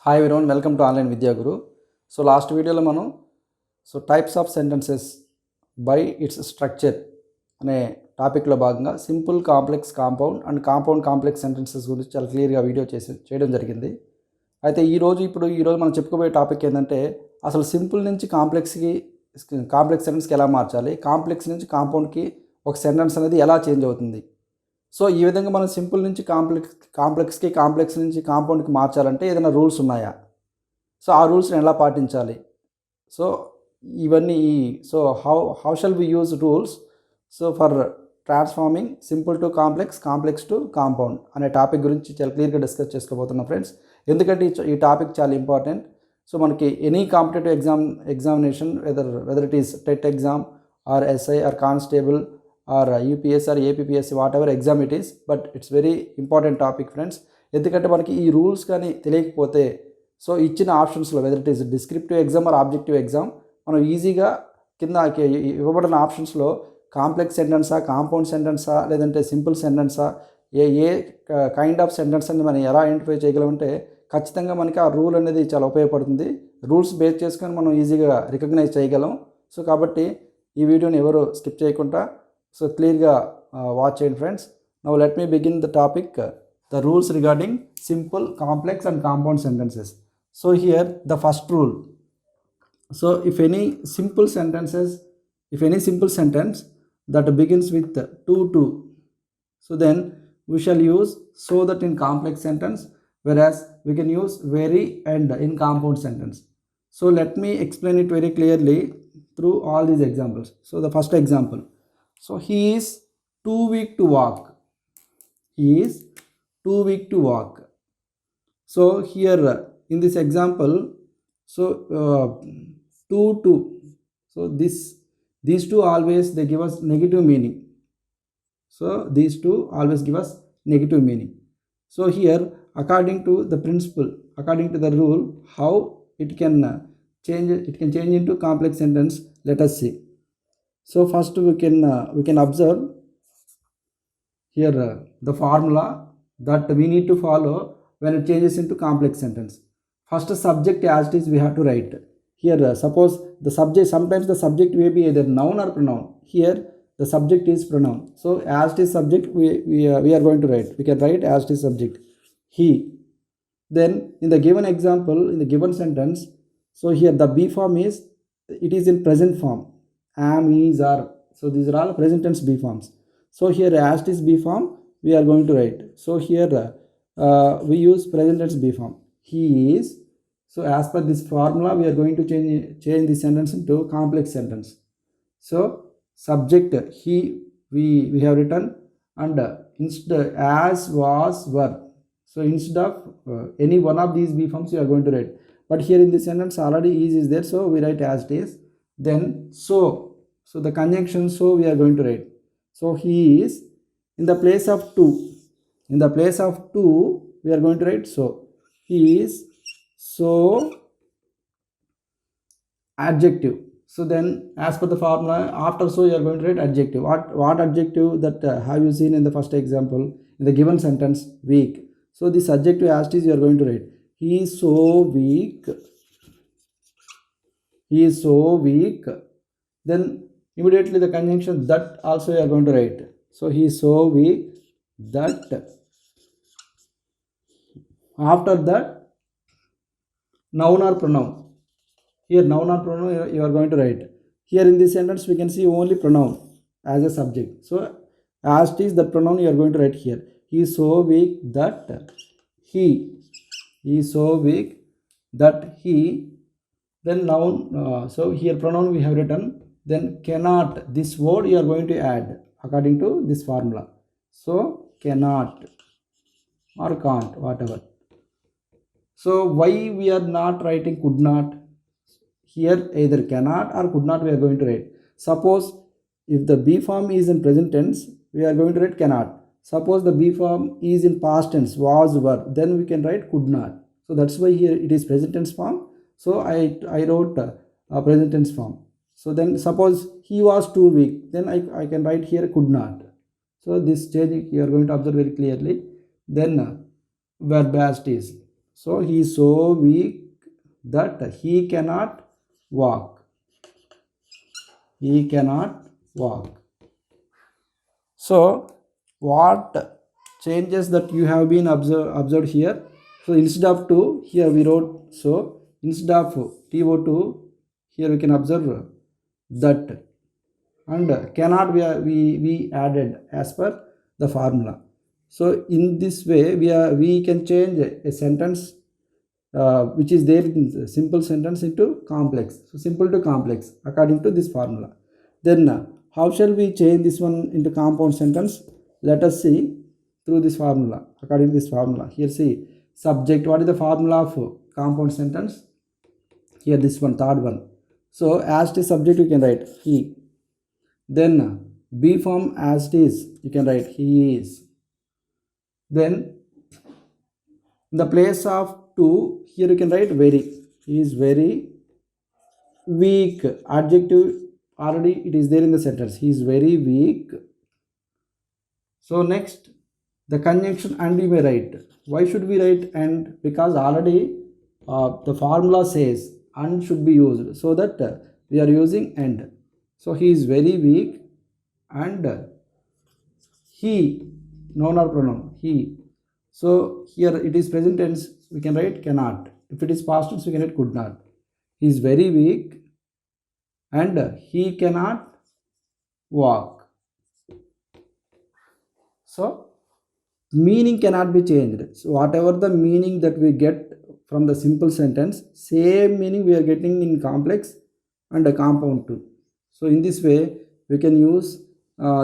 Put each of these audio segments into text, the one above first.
Hi everyone, welcome to online విద్యా గురు. So last వీడియోలో మనం types of sentences by it's structure అనే టాపిక్లో భాగంగా simple, complex, compound and compound complex sentences గురించి చాలా క్లియర్గా వీడియో చేయడం జరిగింది. అయితే ఈరోజు మనం చెప్పుకోబోయే టాపిక్ ఏంటంటే అసలు సింపుల్ నుంచి కాంప్లెక్స్ సెంటెన్స్కి ఎలా మార్చాలి, కాంప్లెక్స్ నుంచి కాంపౌండ్కి ఒక సెంటెన్స్ అనేది ఎలా చేంజ్ అవుతుంది. సో ఈ విధంగా మనం సింపుల్ నుంచి కాంప్లెక్స్ నుంచి కాంపౌండ్కి మార్చాలంటే ఏదైనా రూల్స్ ఉన్నాయా, సో ఆ రూల్స్ని ఎలా పాటించాలి, సో ఇవన్నీ how shall we use rules for transforming simple to complex to compound అనే టాపిక్ గురించి చాలా క్లియర్గా డిస్కస్ చేసుకోబోతున్నాం ఫ్రెండ్స్. ఎందుకంటే ఈ టాపిక్ చాలా ఇంపార్టెంట్. సో మనకి any competitive examination whether it is TET exam or SI or constable or UPS or APSC, whatever exam it is, but it's very important topic friends. ఎందుకంటే మనకి ఈ rules కానీ తెలియకపోతే so ఇచ్చిన ఆప్షన్స్లో whether it is descriptive exam or objective exam మనం ఈజీగా కింద ఇవ్వబడిన ఆప్షన్స్లో కాంప్లెక్స్ సెంటెన్సా, కాంపౌండ్ సెంటెన్సా, లేదంటే సింపుల్ సెంటెన్సా, ఏ కైండ్ ఆఫ్ సెంటెన్స్ అని మనం ఎలా ఐడెంటిఫై చేయగలమంటే ఖచ్చితంగా మనకి ఆ రూల్ అనేది చాలా ఉపయోగపడుతుంది. రూల్స్ బేస్ చేసుకొని మనం ఈజీగా రికగ్నైజ్ చేయగలం. సో కాబట్టి ఈ వీడియోని ఎవరు స్కిప్ చేయకుండా సో క్లియర్గా వాచ్ చేయండి friends. Now let me begin the topic, the rules regarding simple, complex and compound sentences. So here the first rule. So if any simple sentence that begins with to, so then we shall use so that in complex sentence, whereas we can use very and in compound sentence. So let me explain it very clearly through all these examples. So the first example, so he is too weak to walk. So here in this example, so to, so these two always they give us negative meaning. So these two always give us negative meaning. So here according to the principle, according to the rule, how it can change into complex sentence, let us see. So first we can observe here the formula that we need to follow when it changes into complex sentence. First subject as it is we have to write. Here suppose the subject, sometimes the subject may be either noun or pronoun. Here the subject is pronoun. So as it is subject we are going to write. We can write as it is subject, he. Then in the given example, in the given sentence, so here the B form it is in present form, am, is, are. So these are all present tense B forms. So here as it is B form we are going to write. So here we use present tense B form, he is. So as per this formula we are going to change this sentence into complex sentence. So subject he we have written, and instead as, was, were. So instead of any one of these B forms you are going to write, but here in this sentence already is there, so we write as it is. Then so the conjunction so we are going to write. So he is in the place of to. In the place of to we are going to write so. He is so adjective. So then as per the formula, after so you are going to write adjective. What adjective that have you seen in the first example in the given sentence? Weak. So this adjective as it is you are going to write. He is so weak. He is so weak. Then immediately the conjunction that also you are going to write. So he is so weak that. After that noun or pronoun. Here noun or pronoun you are going to write. Here in this sentence we can see only pronoun as a subject. So as it is the pronoun you are going to write here. He is so weak that he. He is so weak that he. Then noun, so here pronoun we have written. Then cannot, this word you are going to add according to this formula. So cannot or can't, whatever. So why we are not writing could not? Here either cannot or could not we are going to write. Suppose if the B form is in present tense we are going to write cannot. Suppose the B form is in past tense, was, were, then we can write could not. So that's why here it is present tense form. So I wrote a present tense form. So then suppose he was too weak, then I can write here could not. So this change you are going to observe very clearly. Then verb as it is. So he is so weak that he cannot walk. He cannot walk. So what changes that you have been observed here? So instead of to, here we wrote, so instead of to, here we can observe that, and cannot we added as per the formula. So in this way we can change a sentence which is there in simple sentence into complex. So simple to complex according to this formula. Then how shall we change this one into compound sentence? Let us see through this formula. According to this formula, here see subject. What is the formula of compound sentence? Here this one, third one. So as it is subject you can write he. Then be form as it is you can write he is. Then in the place of to, here you can write very. He is very weak. Adjective already it is there in the sentence. He is very weak. So next the conjunction and we may write. Why should we write and? Because already the formula says and should be used, so that we are using and. So he is very weak and he, noun or pronoun, he. So here it is present tense, we can write cannot. If it is past tense we can write could not. He is very weak and he cannot walk. So meaning cannot be changed. So whatever the meaning that we get from the simple sentence, same meaning we are getting in complex and a compound too. So in this way we can use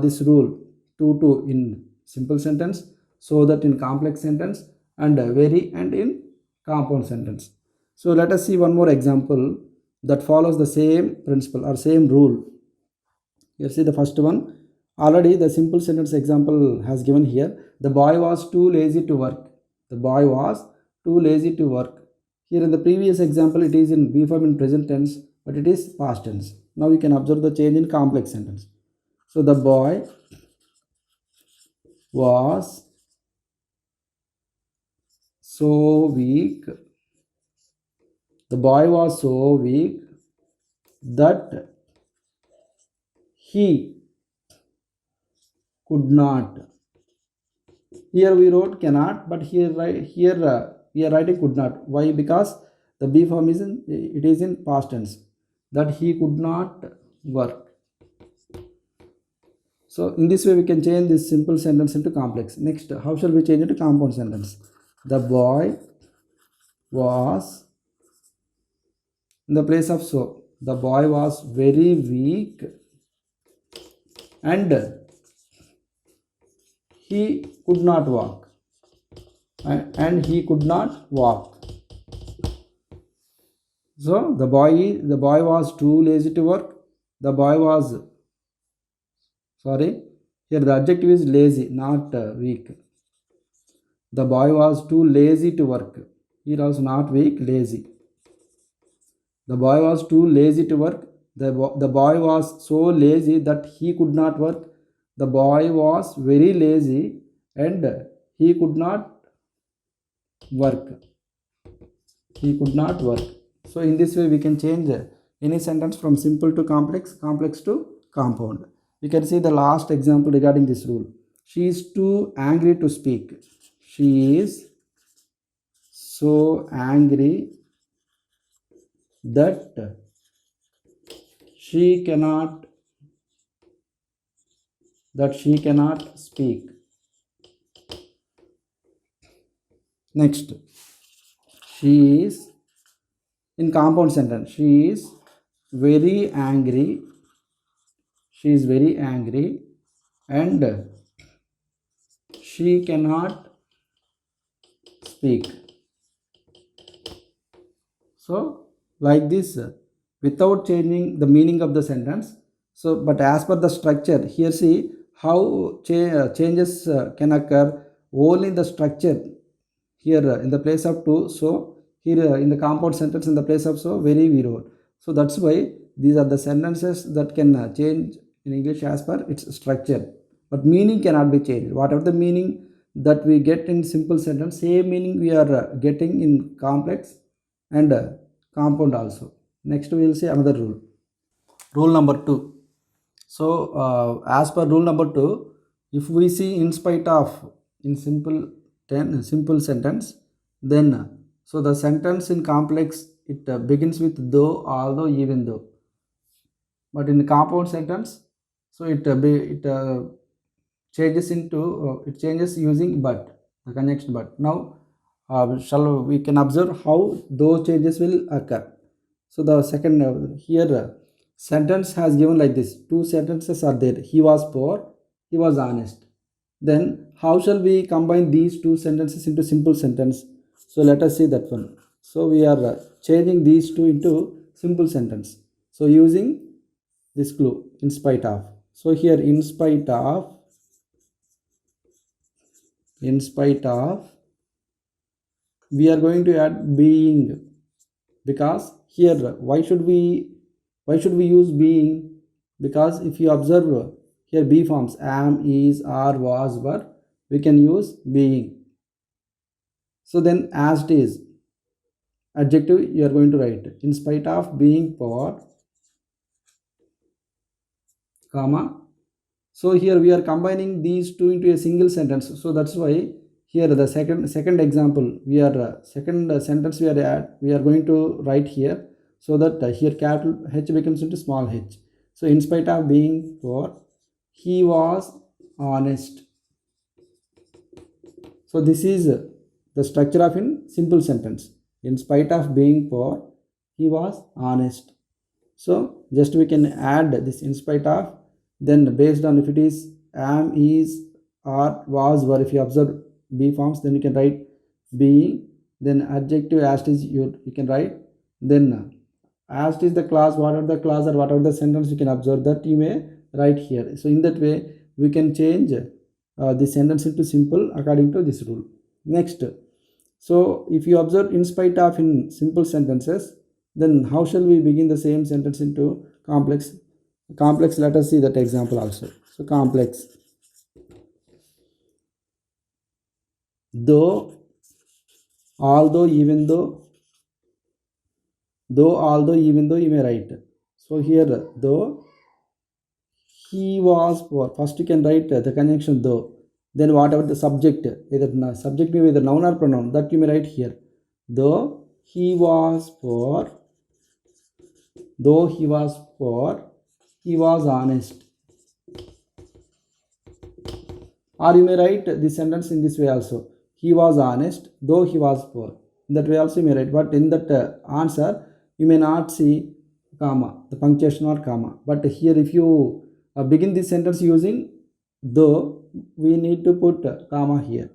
this rule to in simple sentence, so that in complex sentence, and very and in compound sentence. So let us see one more example that follows the same principle or same rule. Here see the first one. Already the simple sentence example has given here. The boy was too lazy to work. The boy was too lazy to work. Here in the previous example it is in be form in present tense, but it is past tense. Now we can observe the change in complex sentence. So the boy was so weak. The boy was so weak that he could not. Here we wrote cannot, but here we are writing could not. Why? Because the be form is in past tense, that he could not work. So in this way we can change this simple sentence into complex. Next, how shall we change it to compound sentence? The boy was, in the place of so, the boy was very weak and he could not walk. And he could not walk. So the boy was too lazy to work. The boy was, sorry, here the adjective is lazy, not weak. The boy was too lazy to work. Here also not weak, lazy. The boy was too lazy to work. The boy was so lazy that he could not work. The boy was very lazy and he could not work. He could not work. So in this way we can change any sentence from simple to complex, complex to compound. You can see the last example regarding this rule. She is too angry to speak. She is so angry that she cannot speak. Next, she is in compound sentence. She is very angry. She is very angry and she cannot speak. So like this, without changing the meaning of the sentence. So but as per the structure, here see how changes can occur only in the structure. Here in the place of to, so here in the compound sentence in the place of so, very we wrote. So that's why these are the sentences that can change in English as per its structure, but meaning cannot be changed. Whatever the meaning that we get in simple sentence, same meaning we are getting in complex and compound also. Next we will see another rule. Rule number 2. So as per rule number 2, if we see in spite of in simple sentence, then so the sentence in complex, it begins with though, although, even though. But in compound sentence, so it changes into it changes using but, the conjunction but. Now we can observe how those changes will occur. So the second here sentence has given like this. Two sentences are there. He was poor, he was honest. Then how shall we combine these two sentences into simple sentence? So let us see that one. So we are changing these two into simple sentence. So using this clue, in spite of. So here in spite of we are going to add being, because here why should we use being? Because if you observe here be forms am, is, are, was, were, we can use being. So then as it is, adjective you are going to write in spite of being poor, comma. So here we are combining these two into a single sentence. So that's why here the second example, we are second sentence we are going to write here, so that here capital H becomes into small h. So in spite of being poor, he was honest. So this is the structure of in simple sentence. In spite of being poor, he was honest. So just we can add this in spite of, then based on if it is am, is, are, was, were, if you observe be forms, then you can write being. Then adjective as it is you can write. Then as it is the clause, whatever the clause or whatever the sentence you can observe, that you may write here. So in that way we can change the sentence into simple according to this rule. Next, so if you observe in spite of in simple sentences, then how shall we begin the same sentence into complex? Let us see that example also. So complex, though, although, even though, although, even though, you may write. So here though he was poor, first you can write the conjunction though, then whatever the subject, either subject may be either noun or pronoun, that you may write here. Though he was poor, he was honest. Or you may write this sentence in this way also. He was honest, though he was poor. In that way also you may write. But in that answer, you may not see comma, the punctuation or comma. But here if you begin this sentence using though, we need to put comma here.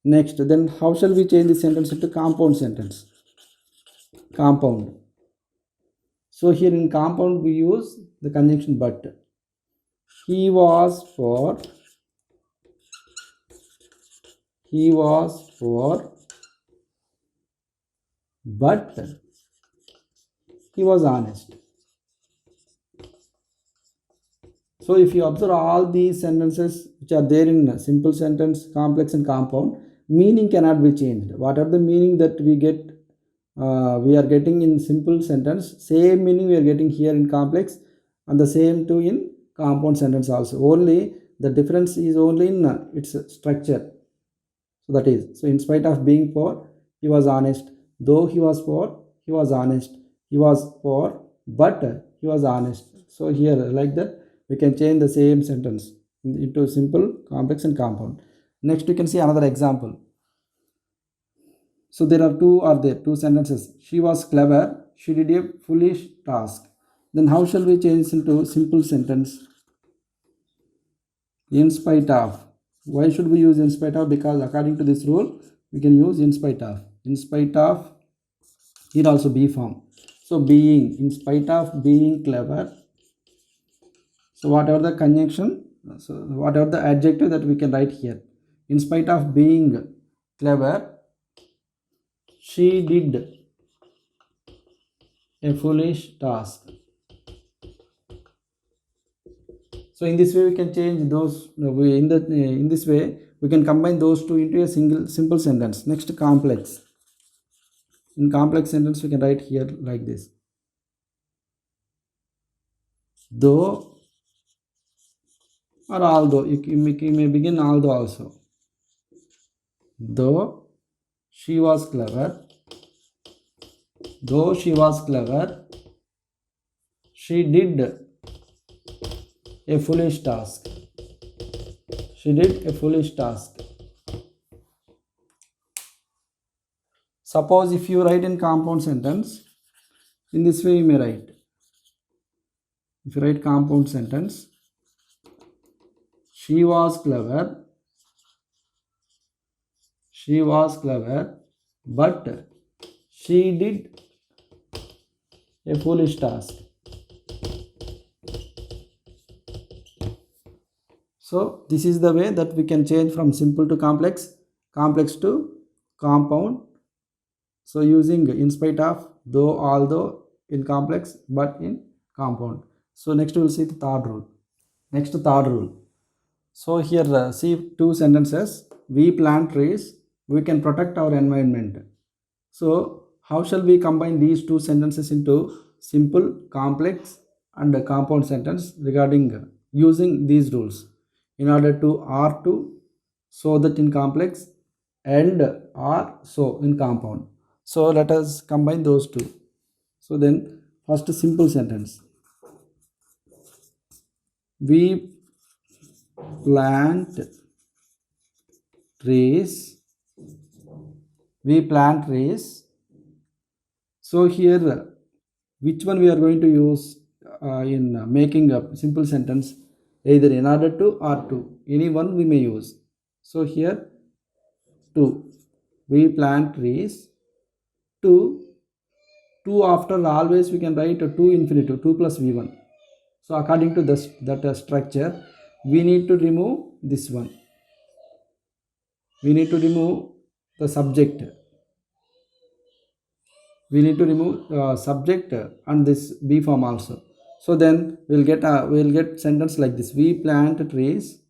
Next, then how shall we change this sentence into compound sentence? Compound. So here in compound we use the conjunction but. He was poor, but he was honest. So if you observe all these sentences which are there in simple sentence, complex and compound, meaning cannot be changed. Whatever the meaning that we get, we are getting in simple sentence, same meaning we are getting here in complex, and the same too in compound sentence also. Only the difference is only in its structure. So that is, so in spite of being poor, he was honest. Though he was poor, he was honest. He was poor, but he was honest. So here like that we can change the same sentence into simple, complex and compound. Next you can see another example. So there are two sentences. She was clever, she did a foolish task. Then how shall we change into simple sentence? In spite of. Why should we use in spite of? Because according to this rule, we can use in spite of. In spite of, here also be form. So being, in spite of being clever. So whatever the conjunction, so whatever the adjective that we can write here. In spite of being clever, she did a foolish task. So in this way we can change those. In this way we can combine those two into a simple sentence. Next, complex. In complex sentence we can write here like this: though or although. You may begin although also. Though she was clever, she did a foolish task. Suppose if you write in compound sentence, in this way you may write. If you write compound sentence, she was clever, but she did a foolish task. So this is the way that we can change from simple to complex to compound. So using in spite of, though, although in complex, but in compound. So next we will see the third rule. So here see two sentences. We plant trees, we can protect our environment. So how shall we combine these two sentences into simple, complex and compound sentence regarding using these rules in order to or to, so that in complex, and or so in compound. So let us combine those two. So then first simple sentence. We plant trees. So here which one we are going to use in making a simple sentence? Either in order to or to. Any one we may use. So here to. We plant trees. To after always we can write 2 infinitive, 2 plus v1. So according to that structure, we need to remove this one. We need to remove the subject. We need to remove subject and this be form also. So then we'll get sentence like this: we plant trees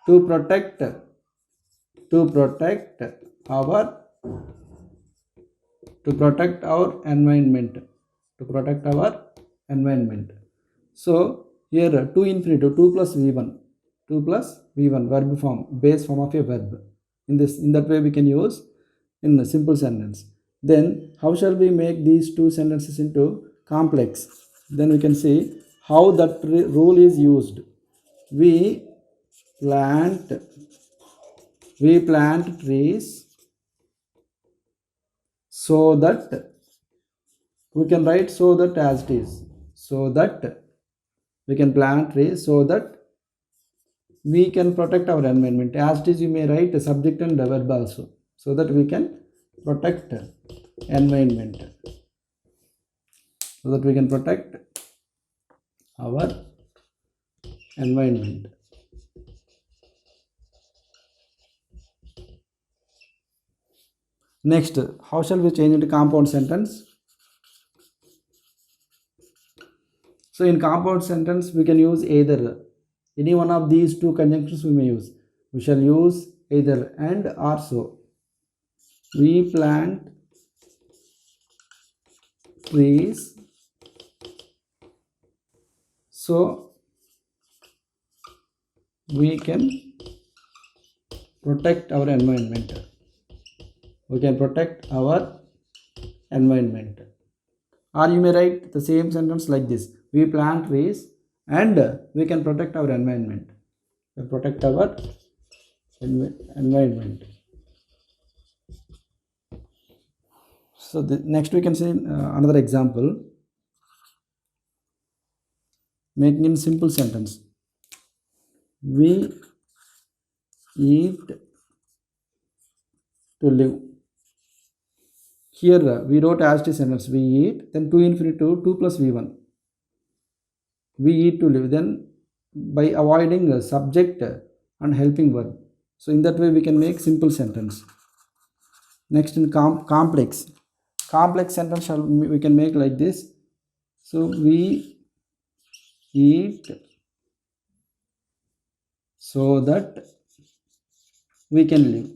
to protect our environment. So here 2 infinitive, 2 plus v1 verb form, base form of a verb. In that way we can use in a simple sentence. Then how shall we make these two sentences into complex? Then we can see how that rule is used. We plant trees so that, we can write so that as it is. So that we can plant trees so that we can protect our environment. As it is, you may write a subject and a verb also. So that we can protect environment. So that we can protect our environment. Next, how shall we change into compound sentence? So in compound sentence we can use either any one of these two conjunctions we may use. We shall use either and or so. We plant trees so we can protect our environment. We can protect our environment. Or you may write the same sentence like this: we plant trees and we can protect our environment. We protect our environment. So next we can see another example. Making in simple sentence. We eat to live. Here we wrote as the sentence: we eat, then 2 infinitive, 2 plus v1. We eat to live. Then by avoiding a subject and helping verb. So in that way we can make simple sentence. Next, in complex sentence we can make like this. So we eat so that we can live.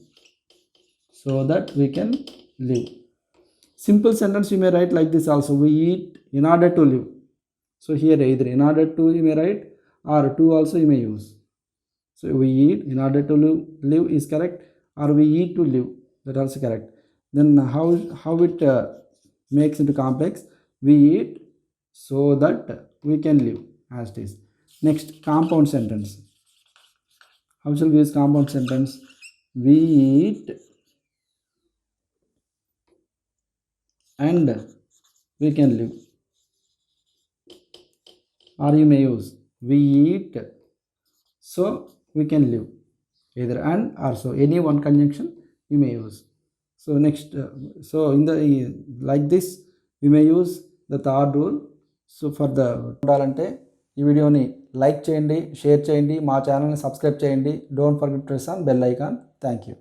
So that we can live. Simple sentence you may write like this also, we eat in order to live. So here either in order to you may write, or to also you may use. So we eat in order to live is correct, or we eat to live, that also correct. Then how it makes into complex, we eat so that we can live, as it is. Next, compound sentence. How shall we use compound sentence? We eat and we can live, or you may use we eat so we can live, either and or so, any one conjunction you may use. So next, so in the like this we may use the third rule. So for the ఉండాలంటే ఈ వీడియోని like చేయండి, share చేయండి, మా ఛానల్ని subscribe చేయండి. Don't forget to press on bell icon. Thank you.